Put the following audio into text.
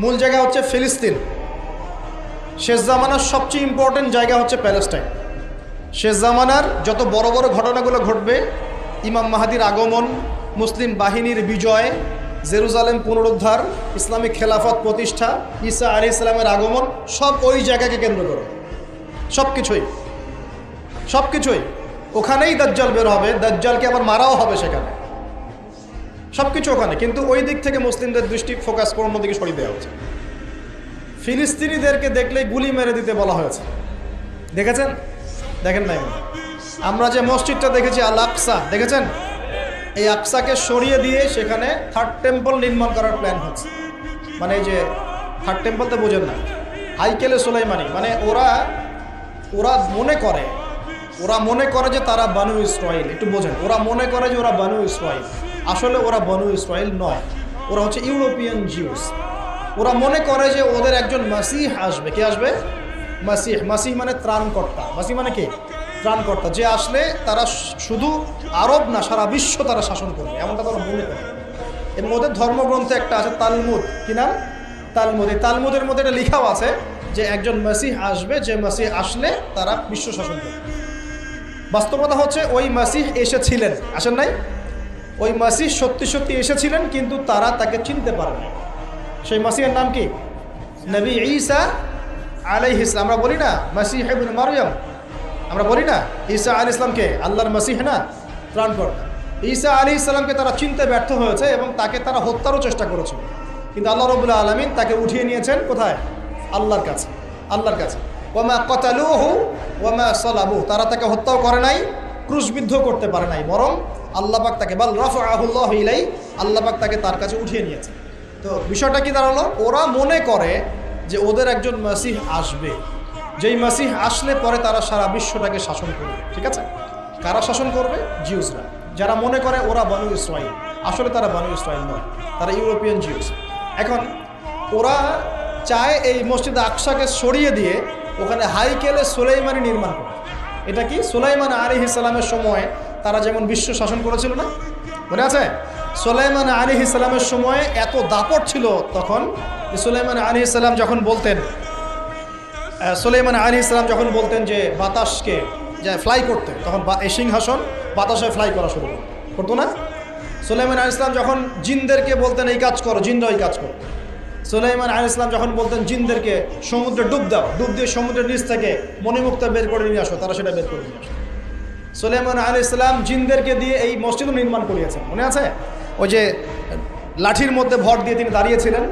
মূল জায়গা হচ্ছে ফিলিস্তিন। শেষ জামানার সবচেয়ে ইম্পর্টেন্ট জায়গা হচ্ছে প্যালেস্টাইন। শেষ জামানার যত বড় বড় ঘটনাগুলো ঘটবে, ইমাম মাহাদির আগমন, মুসলিম বাহিনীর বিজয়, জেরুজালেম পুনরুদ্ধার, ইসলামিক খেলাফত প্রতিষ্ঠা, ঈসা আলাইহিস সালামের আগমন, সব ওই জায়গাকে কেন্দ্র করে। সব কিছুই ওখানেই দাজ্জাল বের হবে, দাজ্জালকে আবার মারাও হবে সেখানে, সব কিছু ওখানে। কিন্তু ওই দিক থেকে মুসলিমদের দৃষ্টি ফোকাস করে অন্যদিকে সরিয়ে দেওয়া হচ্ছে। ফিলিস্তিনিদেরকে দেখলেই গুলি মেরে দিতে বলা হয়েছে, দেখেছেন? দেখেন নাই? আমরা যে মসজিদটা দেখেছি আল আকসা, দেখেছেন? এই আকসাকে সরিয়ে দিয়ে সেখানে থার্ড টেম্পল নির্মাণ করার প্ল্যান হচ্ছে। মানে এই যে থার্ড টেম্পল তো বোঝেন না, হাইকেলে সুলাইমানি। মানে ওরা মনে করে যে তারা বানু ইসরাইল। একটু বোঝেন, ওরা মনে করে যে ওরা বানু ইসরাইল। আসলে ওরা বানু ইসরাইল নয়, ওরা হচ্ছে ইউরোপিয়ান জিউস। ওরা মনে করে যে ওদের একজন মাসিহ আসবে। কে আসবে? মাসিহ মানে ত্রাণকর্তা। মাসিহ মানে কি? ত্রাণকর্তা। যে আসলে তারা শুধু আরব না, সারা বিশ্ব তারা শাসন করবে, এমনটা তারা মনে করে। এবং ওদের ধর্মগ্রন্থে একটা আছে তালমুদ। কি নাম? তালমুদ। এই তালমুদের মধ্যে এটা লেখাও আছে যে একজন মাসিহ আসবে, যে মাসিহ আসলে তারা বিশ্ব শাসন করবে। বাস্তবতা হচ্ছে ওই মাসিহ এসেছিলেন, আসেন নাই? ওই মাসিহ সত্যি এসেছিলেন, কিন্তু তারা তাকে চিনতে পারে না। সেই মাসিহের নাম কি? নবী ঈসা আলাইহিস সালাম। আমরা বলি না মাসিহ ইবনে মারইয়াম, আমরা বলি না ঈসা আলাইহিস সালামকে আল্লাহর মাসিহ না, ত্রাণকর্তা। ঈসা আলাইহিস সালামকে তারা চিনতে ব্যর্থ হয়েছে এবং তাকে তারা হত্যারও চেষ্টা করেছিল, কিন্তু আল্লাহ রাব্বুল আলামিন তাকে উঠিয়ে নিয়েছেন কোথায়? আল্লাহর কাছে। ওয়ামা ক্বাতালুহু ওয়ামা সালাবুহু। তারা তাকে হত্যাও করে নাই, ক্রুশবিদ্ধ করতে পারে নাই, বরং আল্লাহ পাক তাকে বাল রাফাআহুল্লাহু ইলাইহি, আল্লাহ পাক তাকে তার কাছে উঠিয়ে নিয়েছে। তো বিষয়টা কি দাঁড়ালো? ওরা মনে করে যে ওদের একজন মাসিহ আসবে, যেই মাসিহ আসলে পরে তারা সারা বিশ্বটাকে শাসন করবে। ঠিক আছে? কারা শাসন করবে? জিউসরা। যারা মনে করে ওরা বানু ইসরাইল, আসলে তারা বানু ইসরাইল নয়, তারা ইউরোপিয়ান জিউস। এখন ওরা চায় এই মসজিদ আকসাকে সরিয়ে দিয়ে ওখানে হাইকেলে সুলাইমানি নির্মাণ করে। এটা কি? সুলাইমান আলাইহিস সালামের সময় তারা যেমন বিশ্ব শাসন করেছিল না, মনে আছে? সুলাইমান আলাইহিস সালামের সময় এত দাপট ছিল তখন, সুলাইমান আলাইহিস সালাম যখন বলতেন যে বাতাসকে যে ফ্লাই করতে, তখন এই সিংহাসন বাতাসে ফ্লাই করা শুরু করতো না? সুলাইমান আলাইহিস সালাম যখন জিনদেরকে বলতেন এই কাজ করো, জিনরা ওই কাজ করতো। সুলাইমান আলাইহিস সালাম যখন বলতেন জিনদেরকে সমুদ্রে ডুব দাও, ডুব দিয়ে সমুদ্রের নিচ থেকে মণিমুক্তা বের করে নিয়ে আসো, তারা সেটা বের করে নিয়ে আসো। সুলাইমান আলাইহিস সালাম জিনদেরকে দিয়ে এই মসজিদও নির্মাণ করিয়েছেন, মনে আছে? ওই যে লাঠির মধ্যে ভর দিয়ে তিনি দাঁড়িয়েছিলেন,